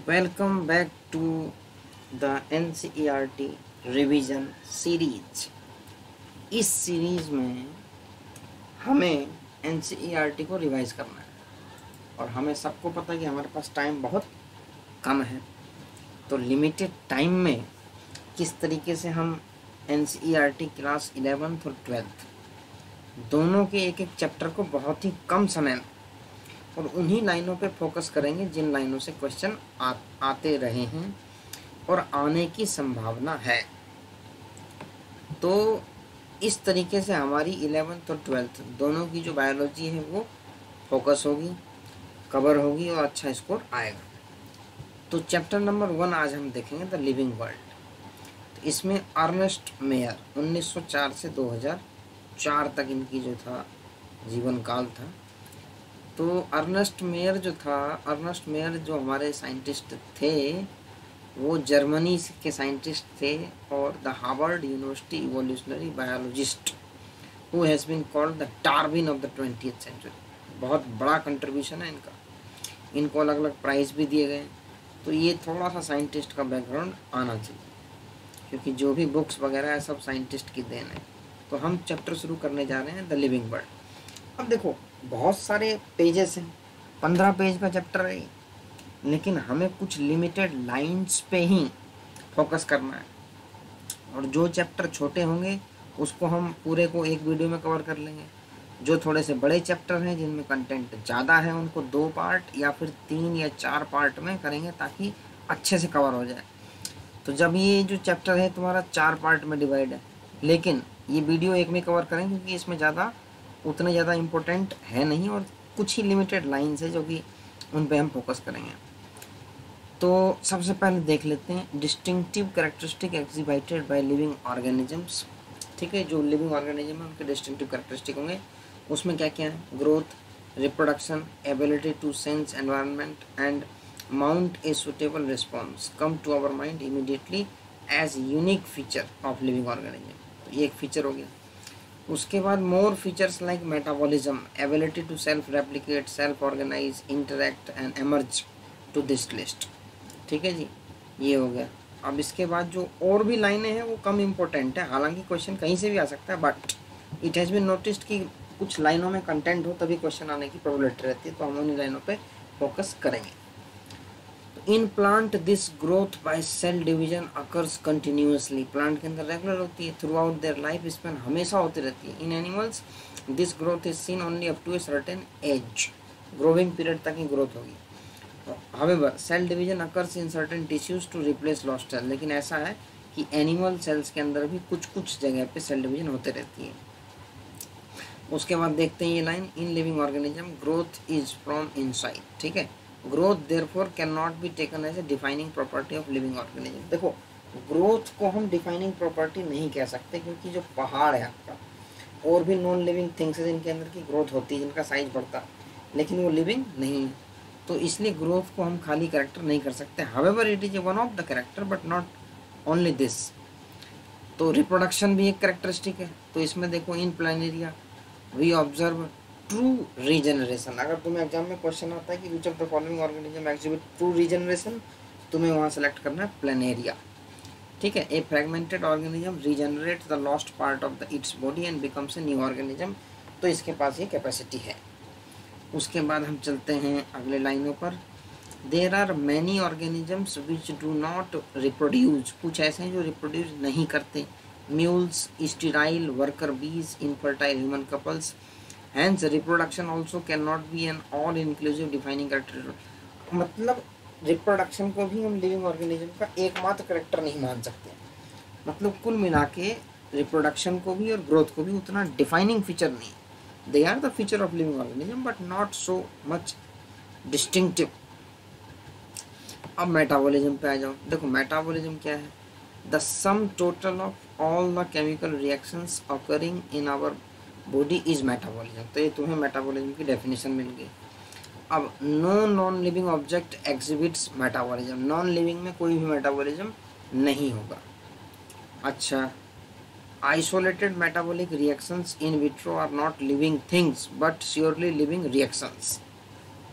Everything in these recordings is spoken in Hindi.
Welcome back to the NCERT revision series. इस सीरीज में हमें NCERT को रिवाइज करना है और हमें सबको पता है कि हमारे पास टाइम बहुत कम है, तो लिमिटेड टाइम में किस तरीके से हम NCERT क्लास 11th और 12th दोनों के एक एक चैप्टर को बहुत ही कम समय में और उन्हीं लाइनों पे फोकस करेंगे जिन लाइनों से क्वेश्चन आते रहे हैं और आने की संभावना है। तो इस तरीके से हमारी 11th और 12th दोनों की जो बायोलॉजी है वो फोकस होगी, कवर होगी और अच्छा स्कोर आएगा। तो चैप्टर नंबर 1 आज हम देखेंगे द लिविंग वर्ल्ड। तो इसमें अर्नेस्ट मेयर 1904 से 2004 तक इनकी जो था जीवन काल था। तो अर्नेस्ट मेयर जो हमारे साइंटिस्ट थे वो जर्मनी के साइंटिस्ट थे और the Harvard university evolutionary biologist who has been called the Darwin of the 20th century. बहुत बड़ा कंट्रीब्यूशन है इनका, इनको अलग अलग प्राइज़ भी दिए गए। तो ये थोड़ा सा साइंटिस्ट का बैकग्राउंड आना चाहिए क्योंकि जो भी बुक्स वगैरह है सब साइंटिस्ट की देन है। तो हम चैप्टर शुरू करने जा रहे हैं द लिविंग वर्ल्ड। अब देखो बहुत सारे पेजेस हैं, 15 पेज का चैप्टर है, लेकिन हमें कुछ लिमिटेड लाइंस पे ही फोकस करना है और जो चैप्टर छोटे होंगे उसको हम पूरे को एक वीडियो में कवर कर लेंगे। जो थोड़े से बड़े चैप्टर हैं जिनमें कंटेंट ज़्यादा है उनको 2 पार्ट या फिर 3 या 4 पार्ट में करेंगे ताकि अच्छे से कवर हो जाए। तो जब ये जो चैप्टर है तुम्हारा 4 पार्ट में डिवाइड है, लेकिन ये वीडियो एक में कवर करेंगे क्योंकि इसमें उतने ज़्यादा इम्पोर्टेंट है नहीं और कुछ ही लिमिटेड लाइन्स है जो कि उन पे हम फोकस करेंगे। तो सबसे पहले देख लेते हैं distinctive characteristic exhibited by living organisms. ठीक है, जो लिविंग ऑर्गेनिज्म है उनके डिस्टिंक्टिव कैरेक्टरिस्टिक होंगे। उसमें क्या क्या है? Growth, reproduction, ability to sense environment and mount a suitable response come to our mind immediately as unique feature of living organism. तो ये एक फीचर हो गया। उसके बाद more features like metabolism, ability to self replicate, self organize, interact and emerge to this list. ठीक है जी, ये हो गया। अब इसके बाद जो और भी लाइनें हैं वो कम इम्पोर्टेंट है, हालांकि क्वेश्चन कहीं से भी आ सकता है, but it has been noticed कि कुछ लाइनों में कंटेंट हो तभी क्वेश्चन आने की प्रोबेबिलिटी रहती है, तो हम उन्हीं लाइनों पे फोकस करेंगे। In plant this growth by cell division occurs continuously. Plant के अंदर रेगुलर होती है, throughout their life span हमेशा होती रहती है। In animals this growth is seen only up to a certain age, growing period तक ही ग्रोथ होगी। However cell division occurs in certain tissues to replace lost cell. लेकिन ऐसा है कि एनिमल सेल्स के अंदर भी कुछ जगह पे सेल डिवीजन होते रहती है। उसके बाद देखते हैं ये line, in living organism growth is from inside. ठीक है, growth therefore can not be taken as a defining property of living organism. देखो ग्रोथ को हम डिफाइनिंग प्रॉपर्टी नहीं कह सकते क्योंकि जो पहाड़ है आपका और भी नॉन लिविंग थिंग्स है जिनके अंदर की ग्रोथ होती है, जिनका साइज बढ़ता है, लेकिन वो लिविंग नहीं है, तो इसलिए ग्रोथ को हम खाली कैरेक्टर नहीं कर सकते। However it is one of the character but not only this. तो रिप्रोडक्शन भी एक कैरेक्टरिस्टिक है। तो इसमें देखो in planaria we observe true regeneration. अगर तुम्हें एग्जाम में क्वेश्चन आता है कि which of the following organism exhibit true regeneration, तुम्हें वहाँ सेलेक्ट करना है प्लानेरिया। ठीक है, a fragmented organism regenerate the lost part of the its body and becomes a new organism. तो इसके पास ये कैपेसिटी है। उसके बाद हम चलते हैं अगले लाइनों पर। There are many organisms which do not reproduce. कुछ ऐसे हैं जो रिप्रोड्यूस नहीं करते। Mules, sterile worker bees, infertile human couples. Hence reproduction also can not be an all inclusive defining character. मतलब रिप्रोडक्शन को भी हम लिविंग ऑर्गेनिज्म का एकमात्र कैरेक्टर नहीं मान सकते। मतलब कुल मिला के रिप्रोडक्शन को भी और ग्रोथ को भी उतना डिफाइनिंग फीचर नहीं। They are the feature of living organism but not so much distinctive. अब मेटाबॉलिज्म पे आ जाओ। देखो मेटाबॉलिज्म क्या है? The sum total of all the chemical reactions occurring in our body is metabolism. तो ये तुम्हें मेटाबॉलिज्म की डेफिनेशन मिल गई। अब no non living object exhibits metabolism. Non living में कोई भी मेटाबॉलिज्म नहीं होगा। अच्छा, isolated metabolic reactions in vitro are not living things but surely living reactions।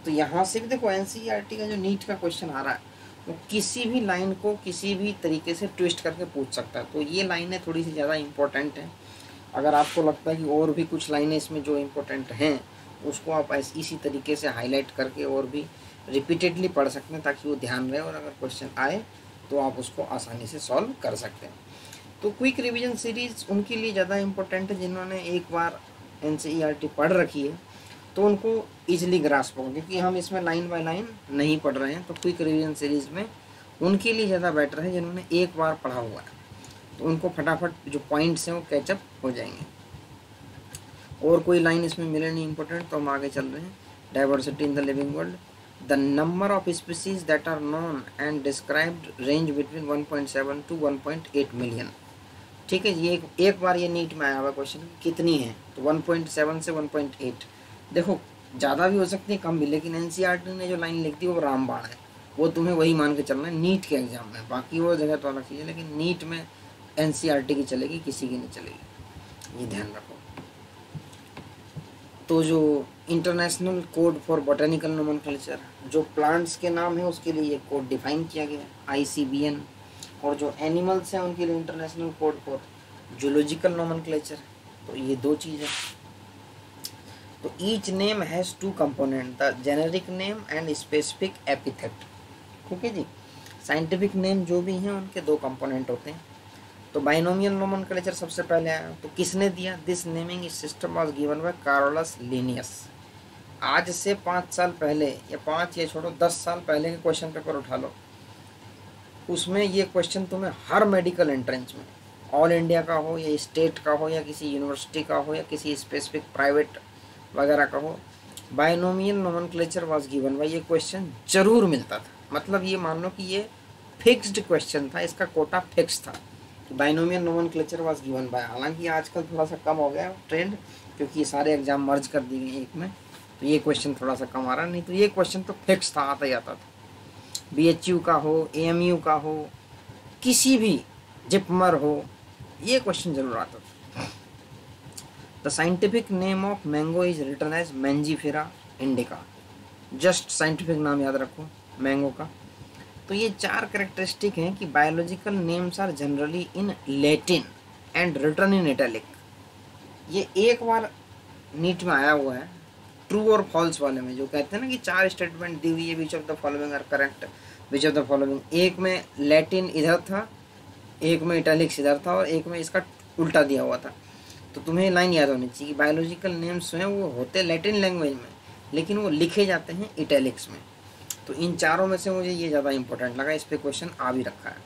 तो यहाँ से भी देखो NCERT का जो नीट का क्वेश्चन आ रहा है वो किसी भी लाइन को किसी भी तरीके से ट्विस्ट करके पूछ सकता है। तो ये लाइनें थोड़ी सी ज़्यादा इम्पोर्टेंट हैं। अगर आपको लगता है कि और भी कुछ लाइनें इसमें जो इम्पोर्टेंट हैं उसको आप इसी तरीके से हाईलाइट करके और भी रिपीटेडली पढ़ सकते हैं ताकि वो ध्यान रहे और अगर क्वेश्चन आए तो आप उसको आसानी से सॉल्व कर सकते हैं। तो क्विक रिवीजन सीरीज़ उनके लिए ज़्यादा इम्पोर्टेंट है जिन्होंने एक बार NCERT पढ़ रखी है तो उनको ईजिली ग्रास्प होगा, क्योंकि हम इसमें लाइन बाय लाइन नहीं पढ़ रहे हैं। तो क्विक रिवीजन सीरीज़ में उनके लिए ज़्यादा बेटर है जिन्होंने एक बार पढ़ा हुआ है, तो उनको फटाफट जो पॉइंट्स हैं वो कैचअप हो जाएंगे। और कोई लाइन इसमें मिले नहीं इम्पोर्टेंट तो हम आगे चल रहे हैं। Diversity in the living world, the number of species that are known and described range between 1.7 to 1.8 million. ठीक है, ये एक बार ये नीट में आया हुआ क्वेश्चन कितनी है, तो 1.7 से 1.8। देखो ज़्यादा भी हो सकती है कम भी, लेकिन NCERT ने जो लाइन लिख दी वो रामबाण है, वो तुम्हें वही मान के चलना है नीट के एग्जाम में। बाकी वो जगह तो अलग चीज़ है, लेकिन नीट में NCERT की चलेगी, किसी की नहीं चलेगी, ये ध्यान रखो। तो जो international code for botanical nomenclature, जो प्लांट्स के नाम है उसके लिए ये कोड डिफाइन किया गया है ICBN, और जो एनिमल्स हैं उनके लिए international code for zoological nomenclature. तो ये दो चीज़ है। तो each name has two component, the generic name and specific epithet. ठीक है जी, साइंटिफिक नेम जो भी हैं उनके दो कंपोनेंट होते हैं। तो बाइनोमियल नोमेनक्लेचर सबसे पहले आया, तो किसने दिया? This naming system was given by Carlos Linnaeus. आज से 5 साल पहले, या 5 या छोड़ो 10 साल पहले के क्वेश्चन पेपर उठा लो, उसमें ये क्वेश्चन तुम्हें हर मेडिकल एंट्रेंस में, ऑल इंडिया का हो या स्टेट का हो या किसी यूनिवर्सिटी का हो या किसी स्पेसिफिक प्राइवेट वगैरह का हो, binomial nomenclature was given by, ये क्वेश्चन जरूर मिलता था। मतलब ये मान लो कि ये फिक्स्ड क्वेश्चन था, इसका कोटा फिक्स था। Binomial nomenclature was given by. हालांकि आजकल थोड़ा सा कम हो गया ट्रेंड, क्योंकि ये सारे एग्जाम मर्ज कर दिए गए एक में, तो ये क्वेश्चन थोड़ा सा कम आ रहा, नहीं तो ये क्वेश्चन तो फिक्स था, आता ही आता था। BHU का हो, AMU का हो, किसी भी जिपमर हो, ये क्वेश्चन जरूर आता था। The scientific name of mango is written as Mangifera indica. Just scientific नाम याद रखो मैंगो का। तो ये 4 कैरेक्टरिस्टिक हैं कि biological names are generally in Latin and written in italic. ये एक बार नीट में आया हुआ है ट्रू और फॉल्स वाले में, जो कहते हैं ना कि 4 स्टेटमेंट दी हुई है, which of the following are correct, which of the following. एक में लैटिन इधर था, एक में इटैलिक्स इधर था, और एक में इसका उल्टा दिया हुआ था। तो तुम्हें लाइन याद होनी चाहिए कि बायोलॉजिकल नेम्स हैं वो होते लैटिन लैंग्वेज में, लेकिन वो लिखे जाते हैं इटैलिक्स में। तो इन चारों में से मुझे ये ज़्यादा इंपॉर्टेंट लगा, इस पे क्वेश्चन आ भी रखा है,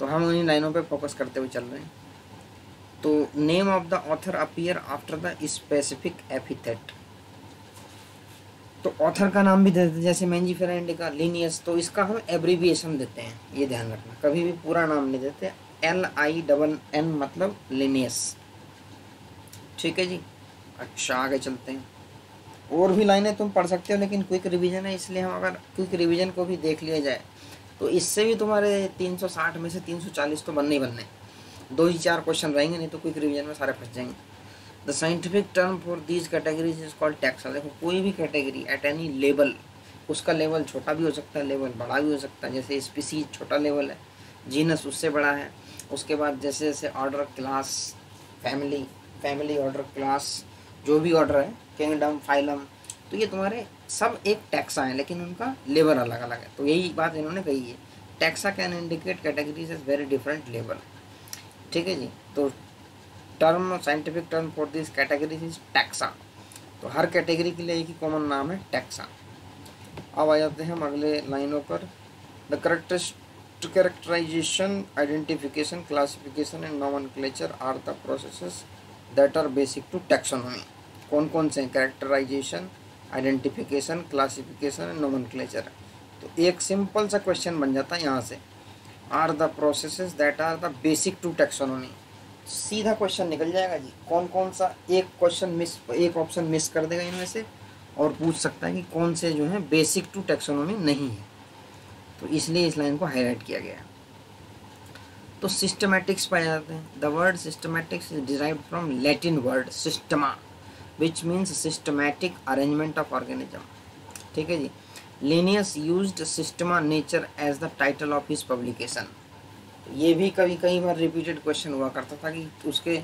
तो हम उन्हीं लाइनों पे फोकस करते हुए चल रहे हैं। तो name of the author appear after the specific epithet. तो ऑथर का नाम भी देते हैं, जैसे मैंजीफेरा इंडिका, लिनियस, तो इसका हम एब्रीविएशन देते हैं, ये ध्यान रखना, कभी भी पूरा नाम नहीं देते। LINN मतलब लिनियस। ठीक है जी, अच्छा आगे चलते हैं। और भी लाइनें तुम पढ़ सकते हो, लेकिन क्विक रिवीजन है, इसलिए हम अगर क्विक रिवीजन को भी देख लिया जाए तो इससे भी तुम्हारे 360 में से 340 तो बनने ही बनने, 2 ही 4 क्वेश्चन रहेंगे, नहीं तो क्विक रिवीजन में सारे फंस जाएंगे। The scientific term for these categories is called taxa. देखो कोई भी कैटेगरी एट एनी लेवल, उसका लेवल छोटा भी हो सकता है, लेवल बड़ा भी हो सकता है। जैसे स्पीसीज छोटा लेवल है, जीनस उससे बड़ा है, उसके बाद जैसे जैसे order, class, family, family order, class, जो भी ऑर्डर है, किंगडम, फाइलम, तो ये तुम्हारे सब एक टैक्सा है, लेकिन उनका लेवल अलग अलग है। तो यही बात इन्होंने कही है, taxa can indicate categories as very different level. ठीक है जी, तो term, scientific term for this categories is taxa. तो हर कैटेगरी के लिए एक ही कॉमन नाम है, टैक्सा। अब आ जाते हैं हम अगले लाइनों पर। The characterization, identification, classification and nomenclature are the processes that are basic to taxonomy. कौन कौन से हैं? Characterization, identification, classification and nomenclature. तो एक सिंपल सा क्वेश्चन बन जाता है यहाँ से, are the processes that are the basic to taxonomy. सीधा क्वेश्चन निकल जाएगा जी। कौन कौन सा, एक क्वेश्चन मिस, एक ऑप्शन मिस कर देगा इनमें से, और पूछ सकता है कि कौन से जो है बेसिक टू टैक्सोनॉमी नहीं है। तो इसलिए इस लाइन को हाईलाइट किया गया है। तो सिस्टमैटिक्स पाए जाते हैं। The word systematics is derived from Latin word systema, which means systematic arrangement of organism. ठीक है जी, Linnaeus used systema nature as the title of his publication. ये भी कई बार रिपीटेड क्वेश्चन हुआ करता था कि उसके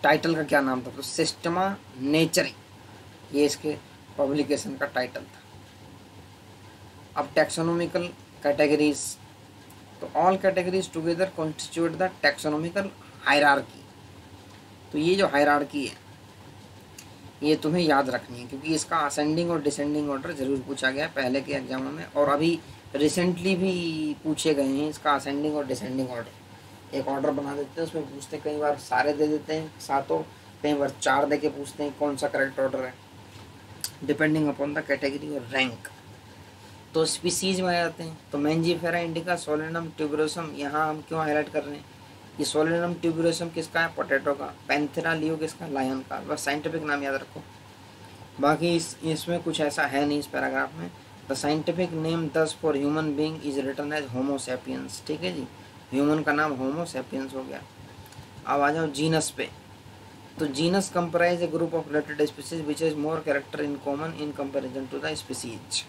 टाइटल का क्या नाम था, तो सिस्टमा नेचर ये इसके पब्लिकेशन का टाइटल था। अब टैक्सोनॉमिकल कैटेगरीज, तो all categories together constitute the taxonomical hierarchy. तो ये जो हायरार्की है ये तुम्हें याद रखनी है, क्योंकि इसका असेंडिंग और डिसेंडिंग ऑर्डर जरूर पूछा गया है पहले के एग्जामों में, और अभी रिसेंटली भी पूछे गए हैं इसका असेंडिंग और डिसेंडिंग ऑर्डर। एक ऑर्डर बना देते हैं, उसमें पूछते हैं, कई बार सारे दे देते हैं सातों, कई बार 4 दे के पूछते हैं कौन सा करेक्ट ऑर्डर है, डिपेंडिंग अपॉन द कैटेगरी और रैंक। तो स्पीसीज में आ जाते हैं, तो मैंजीफेरा इंडिका, सोलेनम ट्यूबरोसम, यहाँ हम क्यों हाईलाइट कर रहे हैं, ये सोलेनम ट्यूबरोसम किसका है, पोटैटो का। पैंथेरा लियो किसका, लायन का। बस साइंटिफिक नाम याद रखो, बाकी इसमें कुछ ऐसा है नहीं इस पैराग्राफ में। The scientific name thus for human being is written as Homo sapiens. ठीक है जी, ह्यूमन का नाम होमो सैपियंस हो गया। अब आ जाओ जीनस पे, तो genus comprise a group of related species which is more character in common in comparison to the species.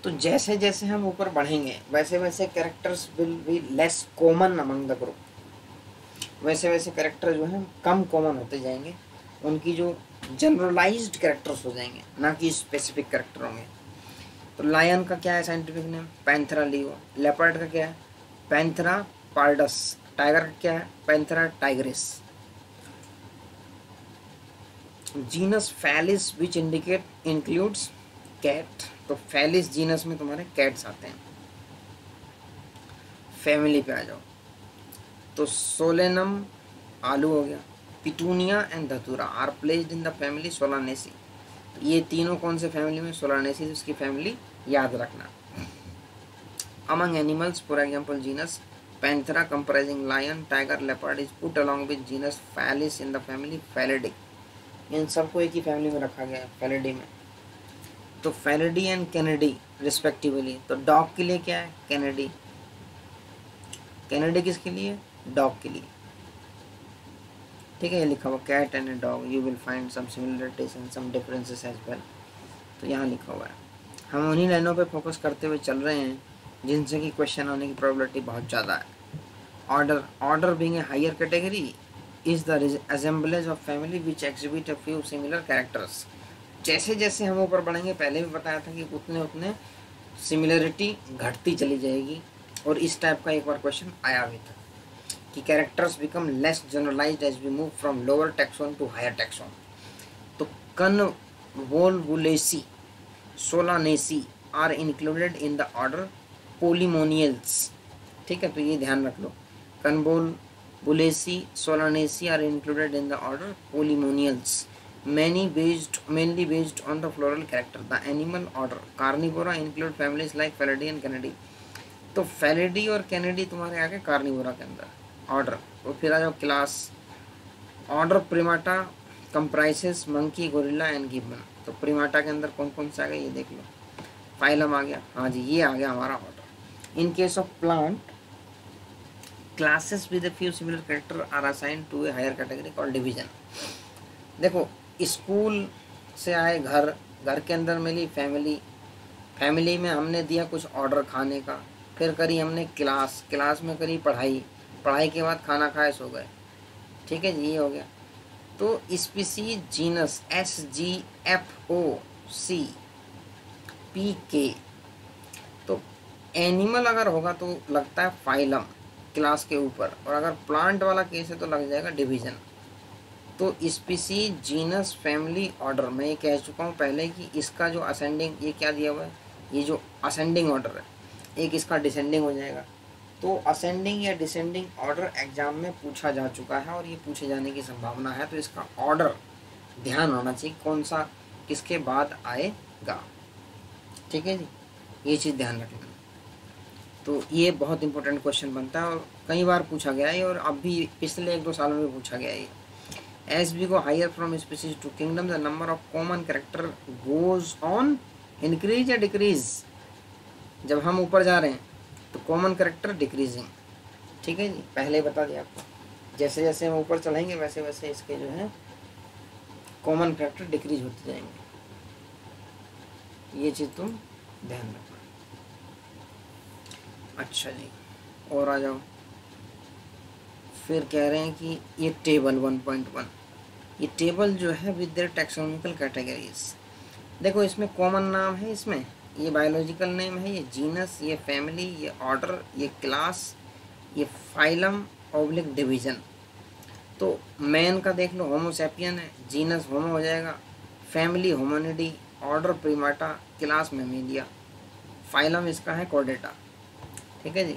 तो जैसे जैसे हम ऊपर बढ़ेंगे वैसे वैसे characters will be less common among the group, वैसे वैसे कैरेक्टर जो हैं कम कॉमन होते जाएंगे, उनकी जो जनरलाइज्ड कैरेक्टर्स हो जाएंगे, ना कि स्पेसिफिक कैरेक्टर होंगे। तो लायन का क्या है scientific name, Panthera leo. Leopard का क्या है, पैंथेरा पार्डस। टाइगर का क्या है, Panthera tigris. Genus Felis which indicate includes cat, तो फैलिस जीनस में तुम्हारे कैट्स आते हैं। फैमिली पे आ जाओ, तो सोलेनम आलू हो गया, Petunia and Datura are placed in the family Solanaceae. तो ये तीनों कौन से फैमिली में, सोलानेसी, उसकी फैमिली याद रखना। Among animals for example genus panthera comprising lion, tiger, leopard is put along with genus felis in the family felidae. इन सबको एक ही फैमिली में रखा गया है, फैलिडी में। तो फैलिडी एंड कैनिडी रिस्पेक्टिवली। तो डॉग के लिए क्या है, कैनिडी। कैनिडी किसके लिए, डॉग के लिए। ठीक है, ये लिखा हुआ cat and dog, you will find some similarities and some differences as well. तो यहाँ लिखा हुआ है। हम उन्हीं लाइनों पे फोकस करते हुए चल रहे हैं जिनसे कि क्वेश्चन आने की प्रोबेबिलिटी बहुत ज़्यादा है। Order being a higher category is the assemblage of family which exhibit a few similar characters. जैसे जैसे हम ऊपर बढ़ेंगे, पहले भी बताया था कि उतने उतने सिमिलरिटी घटती चली जाएगी, और इस टाइप का एक बार क्वेश्चन आया भी था कि characters become less generalized as we move from lower taxon to higher taxon. तो convolvulaceae, solanaceae are included in the order polemoniales. ठीक है, तो ये ध्यान रख लो, convolvulaceae, solanaceae are included in the order polemoniales, mainly based on the floral character. The animal order Carnivora include families like Felidae and Canidae. तो Felidae और Canidae तुम्हारे आगे Carnivora के अंदर ऑर्डर। तो फिर आ जाओ class, order Primata comprises monkey, gorilla and gibbon। तो Primata के अंदर कौन कौन से आ गए ये देख लो। फाइलम आ गया, हाँ जी ये आ गया हमारा order. In case of plant, classes with a few similar character are assigned to a higher category called division। देखो, स्कूल से आए घर, घर के अंदर मिली फैमिली, फैमिली में हमने दिया कुछ ऑर्डर खाने का, फिर करी हमने क्लास, क्लास में करी पढ़ाई, पढ़ाई के बाद खाना खाए सो गए। ठीक है जी, ये हो गया। तो स्पीसीज जीनस SGFOCPK। तो एनिमल अगर होगा तो लगता है फाइलम क्लास के ऊपर, और अगर प्लांट वाला केस है तो लग जाएगा डिवीजन। तो स्पीसीज जीनस फैमिली ऑर्डर, मैं ये कह चुका हूँ पहले कि इसका जो असेंडिंग, ये क्या दिया हुआ है, ये जो असेंडिंग ऑर्डर है, एक इसका डिसेंडिंग हो जाएगा। तो असेंडिंग या डिसेंडिंग ऑर्डर एग्जाम में पूछा जा चुका है और ये पूछे जाने की संभावना है, तो इसका ऑर्डर ध्यान होना चाहिए कौन सा किसके बाद आएगा। ठीक है जी, ये चीज़ ध्यान रखना। तो ये बहुत इंपॉर्टेंट क्वेश्चन बनता है और कई बार पूछा गया है, और अब भी पिछले 1-2 सालों में पूछा गया है। As we go higher from species to kingdom, the number of common character goes on increase या decrease। जब हम ऊपर जा रहे हैं तो कॉमन कैरेक्टर डिक्रीजिंग। ठीक है जी, पहले बता दिया आपको, जैसे जैसे हम ऊपर चढ़ेंगे वैसे वैसे इसके जो है कॉमन कैरेक्टर डिक्रीज होते जाएंगे। ये चीज़ तुम ध्यान रखना। अच्छा जी, और आ जाओ। फिर कह रहे हैं कि ये टेबल 1.1, ये टेबल जो है विद देयर टैक्सोनॉमिकल कैटेगरीज। देखो इसमें कॉमन नाम है, इसमें ये बायोलॉजिकल नेम है, ये जीनस, ये फैमिली, ये ऑर्डर, ये क्लास, ये फाइलम ऑब्लिक डिवीजन। तो मैन का देख लो होमोसैपियन है, जीनस होमो हो जाएगा, family hominidae, order primata, class mammalia, phylum इसका है कॉर्डेटा। ठीक है जी।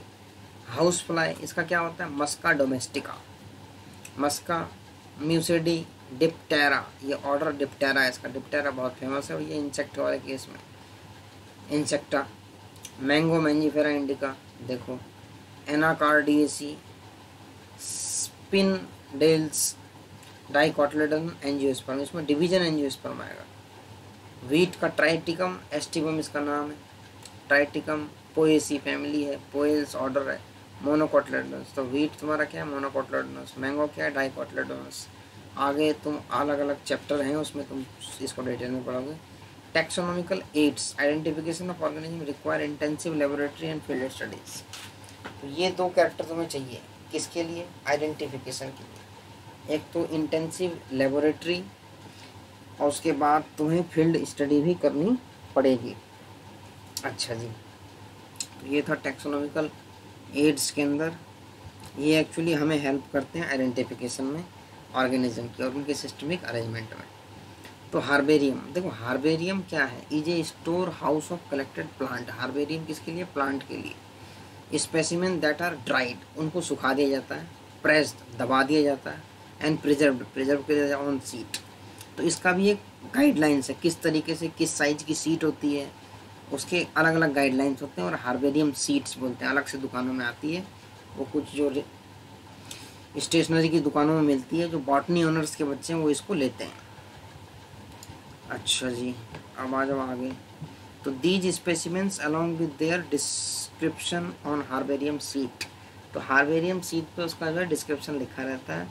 हाउस फ्लाई इसका क्या होता है, मस्का डोमेस्टिका, मस्का म्यूसिडी डिप्टेरा, ये ऑर्डर डिप्टेरा है इसका, डिप्टेरा बहुत फेमस है और ये इंसेक्ट वाले केस में इंसेक्टा। मैंगो मैंजीफेरा इंडिका, देखो एनाकार्डियेसी, स्पिनडेल्स, डाइकोटिलेडन एंजियोस्पर्म, इसमें डिवीजन एंजियोस्पर्म आएगा। वीट का ट्राइटिकम एस्टिबम इसका नाम है, ट्राइटिकम। पोएसी फैमिली है, पोएल्स ऑर्डर है, मोनोकोटिलेडोनस। तो वीट तुम्हारा क्या है, मोनोकोटिलेडोनस। मैंगो क्या है, डाइकोटिलेडोनस। आगे तुम अलग अलग चैप्टर हैं उसमें तुम इसको डिटेल में पढ़ोगे। Taxonomical aids, identification of organism require intensive laboratory and field studies. तो ये दो कैरेक्टर तुम्हें चाहिए, किसके लिए, आइडेंटिफिकेशन के लिए। एक तो इंटेंसिव लेबोरेटरी और उसके बाद तुम्हें फील्ड स्टडी भी करनी पड़ेगी। अच्छा जी, तो ये था टैक्सोनॉमिकल एड्स के अंदर। ये एक्चुअली हमें हेल्प करते हैं आइडेंटिफिकेशन में ऑर्गेनिज्म की और उनके सिस्टमिक अरेंजमेंट में। तो हार्बेरियम, देखो हार्बेरियम क्या है, is a store house of collected plant. Herbarium किसके लिए, प्लांट के लिए। स्पेसिमेन दैट आर ड्राइड, उनको सुखा दिया जाता है, प्रेस्ड दबा दिया जाता है, एंड प्रिजर्व किया जाता है ऑन सीट। तो इसका भी एक गाइडलाइंस है, किस तरीके से किस साइज की सीट होती है, उसके अलग अलग गाइडलाइंस होते हैं। और हार्बेरियम सीड्स बोलते हैं, अलग से दुकानों में आती है वो, कुछ जो स्टेशनरी की दुकानों में मिलती है, जो बॉटनी ऑनर्स के बच्चे हैं वो इसको लेते हैं। अच्छा जी, अब आ जाओ आगे। तो these specimens along with their description on herbarium sheet. तो हार्बेरियम सीट पे उसका जो है डिस्क्रिप्शन लिखा रहता है,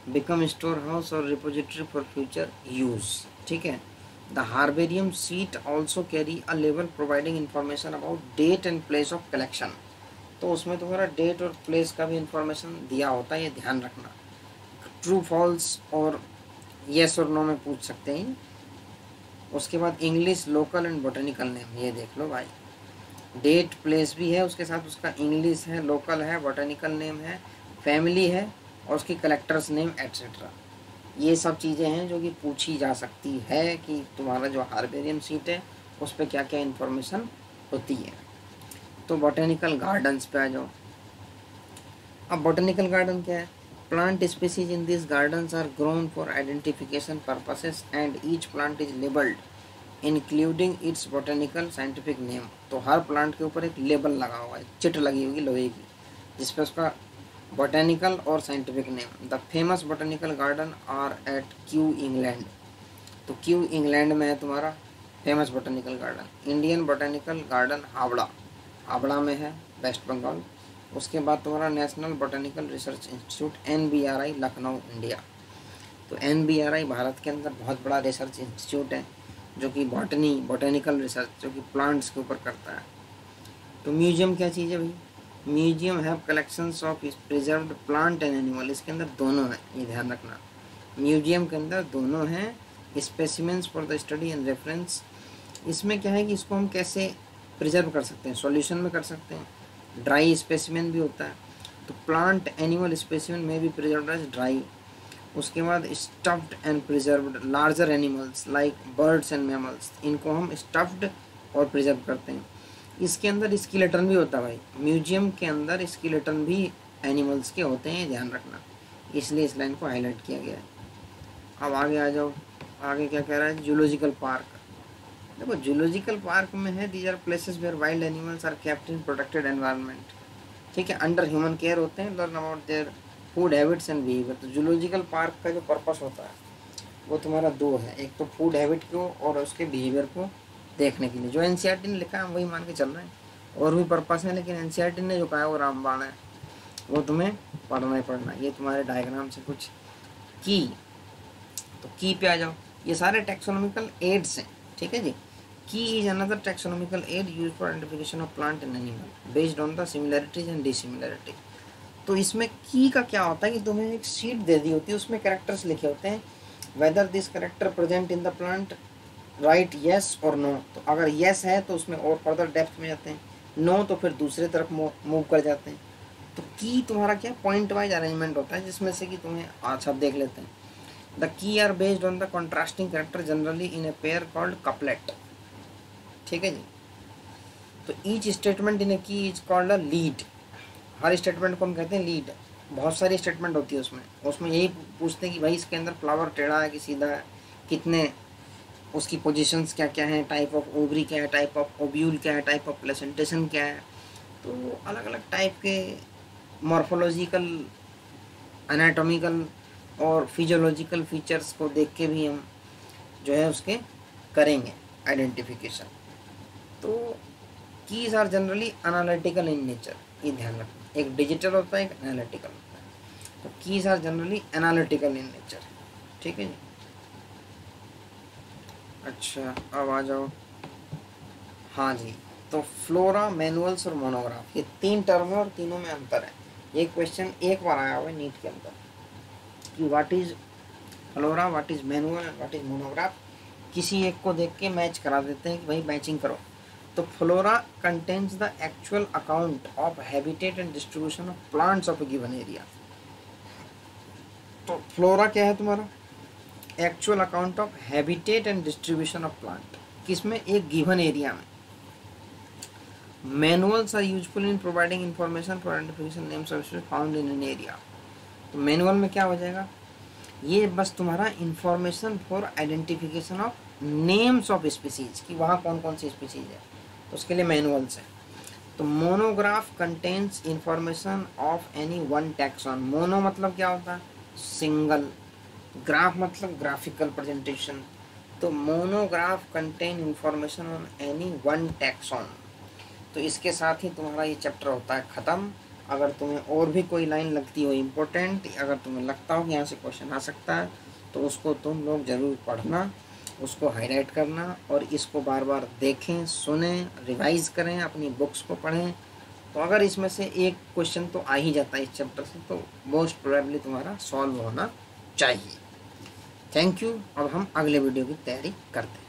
become store house or repository for future use. ठीक है। The herbarium sheet also carry a label providing information about date and place of collection. तो उसमें तुम्हारा डेट और प्लेस का भी इंफॉर्मेशन दिया होता है, ये ध्यान रखना। ट्रू फॉल्स और येस और नो में पूछ सकते हैं। उसके बाद English, local and botanical name, ये देख लो भाई। डेट प्लेस भी है, उसके साथ उसका इंग्लिश है, लोकल है, बोटेनिकल नेम है, फैमिली है और उसकी कलेक्टर्स नेम एट्सेट्रा। ये सब चीज़ें हैं जो कि पूछी जा सकती है कि तुम्हारा जो हार्बेरियम सीट है उस पर क्या क्या इन्फॉर्मेशन होती है। तो बोटेनिकल गार्डन्स पे आ जाओ। अब बोटेनिकल गार्डन क्या है, plant species in this gardens are grown for identification purposes and each plant is labelled including its botanical scientific name. तो हर प्लांट के ऊपर एक लेबल लगा हुआ है, चिट लगी होगी लोहे की, जिसपे उसका बोटेनिकल और scientific name. The famous botanical garden are at Kew England. तो क्यू इंग्लैंड में है तुम्हारा famous botanical garden. Indian botanical garden Howrah, Howrah में है, वेस्ट बंगाल। उसके बाद तुम्हारा national botanical research institute NBRI, Lucknow, India. तो NBRI भारत के अंदर बहुत बड़ा रिसर्च इंस्टीट्यूट है जो कि बोटेनिकल रिसर्च जो कि प्लांट्स के ऊपर करता है। तो म्यूजियम क्या चीज़ है भाई, museum have collections of preserved plant and animal. इसके अंदर दोनों है, ये ध्यान रखना, म्यूजियम के अंदर दोनों हैं। Specimens for the study and reference, इसमें क्या है कि इसको हम कैसे प्रिजर्व कर सकते हैं, सॉल्यूशन में कर सकते हैं, ड्राई स्पेसिमेन भी होता है। तो प्लांट एनिमल स्पेसिमेन में भी प्रिजर्व्ड एज ड्राई। उसके बाद stuffed and preserved larger animals like birds and mammals, इनको हम स्टफ्ड और प्रिजर्व करते हैं। इसके अंदर स्केलेटन भी होता है भाई, म्यूजियम के अंदर स्केलेटन भी एनिमल्स के होते हैं, ध्यान रखना, इसलिए इस लाइन को हाईलाइट किया गया है। अब आगे आ जाओ, आगे क्या कह रहा है, जूलॉजिकल पार्क। देखो जूलॉजिकल पार्क में है, these are places where wild animals are kept in protected environment. ठीक है, अंडर ह्यूमन केयर होते हैं, learn about their food habits and behaviour. तो जूलॉजिकल पार्क का जो पर्पस होता है वो तुम्हारा दो है, एक तो फूड हैबिट को और उसके बिहेवियर को देखने के लिए। जो NCERT ने लिखा है हम वही मान के चल रहे हैं, और भी पर्पस है, लेकिन NCERT ने जो कहा है वो रामबाण है, वो तुम्हें पढ़ना ही पढ़ना। ये तुम्हारे डायग्राम से कुछ की, तो की पे आ जाओ। ये सारे टैक्सोनॉमिकल एड्स हैं, ठीक है जी। Key is another taxonomical aid use for identification of plant and animal based on the similarities and dissimilarity. तो इसमें की का क्या होता है कि तुम्हें एक शीट दे दी होती है, उसमें कैरेक्टर्स लिखे होते हैं, whether this character present in the plant, right yes और नो। तो अगर यस है तो उसमें और फर्दर डेप्थ में जाते हैं, नो तो फिर दूसरी तरफ मूव कर जाते हैं। तो की तुम्हारा क्या पॉइंट वाइज अरेंजमेंट होता है, जिसमें से कि तुम्हें अच्छा देख लेते हैं। The key are based on the contrasting character generally in a pair called couplet. ठीक है जी। तो each statement in a key is called a lead. हर स्टेटमेंट को हम कहते हैं लीड। बहुत सारी स्टेटमेंट होती है उसमें यही पूछते हैं कि भाई इसके अंदर फ्लावर टेढ़ा है कि सीधा है, कितने उसकी पोजीशंस क्या क्या हैं, टाइप ऑफ ओवरी क्या है, टाइप ऑफ ओब्यूल क्या है, टाइप ऑफ प्लेसेंटेशन क्या है। तो अलग अलग टाइप के मॉर्फोलॉजिकल, एनाटॉमिकल और फिजियोलॉजिकल फीचर्स को देख के भी हम जो है उसके करेंगे आइडेंटिफिकेशन। तो keys are generally analytical in nature, ये ध्यान रखना। एक डिजिटल होता है, एक एनालिटिकल होता है। तो keys are generally analytical in nature. ठीक है जी। अच्छा अब आ जाओ। हाँ जी, तो फ्लोरा, मैनुअल्स और मोनोग्राफ, ये 3 टर्म है और तीनों में अंतर है। ये क्वेश्चन एक बार आया हुआ है नीट के अंदर कि what is flora, what is manual, what is monograph. किसी एक को देख के मैच करा देते हैं कि भाई मैचिंग करो। तो flora contains the actual account of habitat and distribution of plants of a given area. तो फ्लोरा क्या है तुम्हारा, actual account of habitat and distribution of plant, किसमें, एक गिवन एरिया में। Manuals are useful in providing information for identification names of species found in an area. तो मैनुअल में क्या हो जाएगा, ये बस तुम्हारा information for identification of names of species कि वहाँ कौन कौन सी स्पीशीज है, तो उसके लिए मैनुअल्स है। तो monograph contains information of any one taxon. Mono मतलब क्या होता है, सिंगल, ग्राफ मतलब ग्राफिकल प्रेजेंटेशन। तो monograph contain information on any one taxon. तो इसके साथ ही तुम्हारा ये चैप्टर होता है ख़त्म। अगर तुम्हें और भी कोई लाइन लगती हो इम्पोर्टेंट, अगर तुम्हें लगता हो कि यहाँ से क्वेश्चन आ सकता है, तो उसको तुम लोग ज़रूर पढ़ना, उसको हाईलाइट करना और इसको बार बार देखें, सुने, रिवाइज करें, अपनी बुक्स को पढ़ें। तो अगर इसमें से एक क्वेश्चन तो आ ही जाता है इस चैप्टर से, तो मोस्ट प्रोबेबली तुम्हारा सॉल्व होना चाहिए। Thank you. अब हम अगले वीडियो की तैयारी करते हैं।